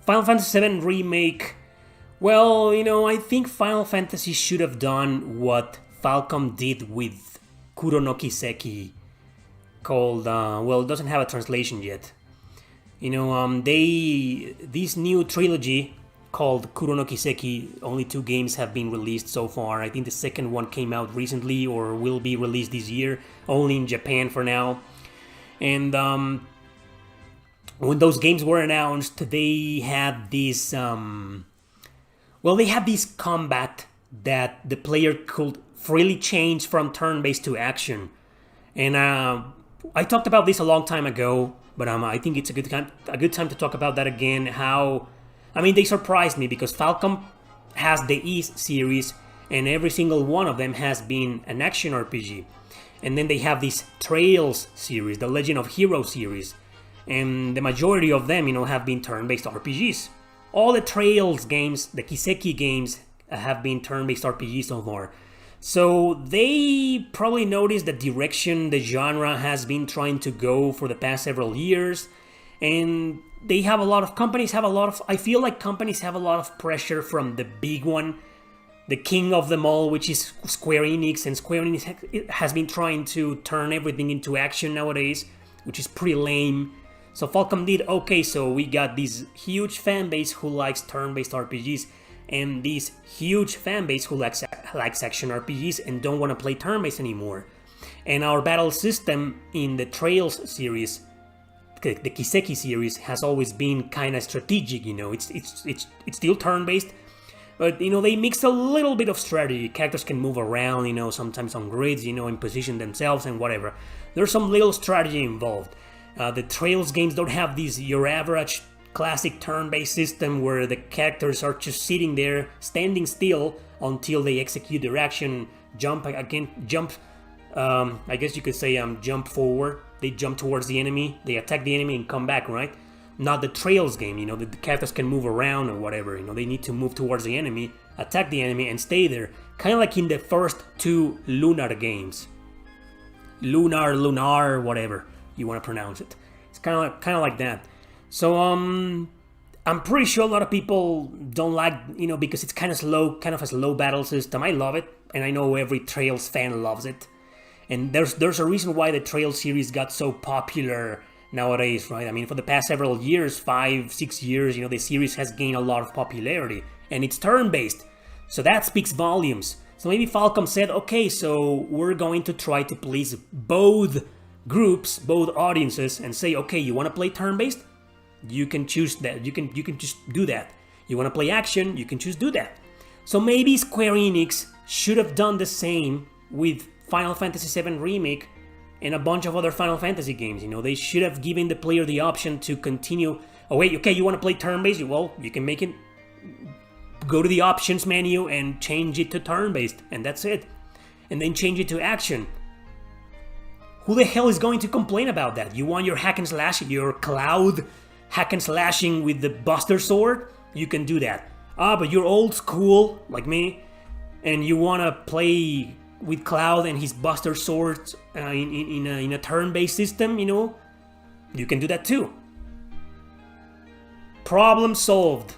Final Fantasy VII Remake. Well, I think Final Fantasy should have done what Falcom did with Kuro No Kiseki, called, it doesn't have a translation yet. This new trilogy called Kuro no Kiseki, only 2 games have been released so far. I think the second one came out recently or will be released this year, only in Japan for now. And when those games were announced, they had this, combat that the player could freely change from turn-based to action. And I talked about this a long time ago, but I think it's a good time to talk about that again. They surprised me because Falcom has the East series, and every single one of them has been an action RPG. And then they have this Trails series, the Legend of Heroes series, and the majority of them, have been turn-based RPGs. All the Trails games, the Kiseki games, have been turn-based RPGs so far. So they probably noticed the direction the genre has been trying to go for the past several years, and I feel like companies have a lot of pressure from the big one, the king of them all, which is Square-Enix, and Square-Enix has been trying to turn everything into action nowadays, which is pretty lame. So Falcom did, okay, so we got this huge fan base who likes turn-based RPGs, and this huge fan base who likes action RPGs and don't want to play turn-based anymore. And our battle system in the Trails series, the Kiseki series, has always been kind of strategic, it's still turn-based, but they mix a little bit of strategy. Characters can move around, sometimes on grids, and position themselves and whatever. There's some little strategy involved. The Trails games don't have your average classic turn-based system where the characters are just sitting there, standing still until they execute their action, jump, I guess you could say jump forward. They jump towards the enemy, they attack the enemy and come back, right? Not the Trails game, the characters can move around or whatever, they need to move towards the enemy, attack the enemy and stay there. Kind of like in the first 2 Lunar games. Lunar, whatever you want to pronounce it. It's kind of like that. So I'm pretty sure a lot of people don't like, because it's kind of a slow battle system. I love it, and I know every Trails fan loves it. And there's a reason why the Trails series got so popular nowadays, right? For the past several years, 5-6 years, the series has gained a lot of popularity, and it's turn-based. So that speaks volumes. So maybe Falcom said, okay, so we're going to try to please both groups, both audiences, and say, okay, you want to play turn-based? You can choose that. You can just do that. You want to play action? You can choose do that. So maybe Square-Enix should have done the same with Final Fantasy VII Remake and a bunch of other Final Fantasy games. They should have given the player the option to continue. Oh wait, okay, you want to play turn-based? Well, you can make it. Go to the options menu and change it to turn-based, and that's it. And then change it to action. Who the hell is going to complain about that? You want your hack and slash, your Cloud hack and slashing with the Buster Sword? You can do that. But you're old school, like me, and you want to play with Cloud and his Buster Swords in a turn-based system, you can do that too. Problem solved.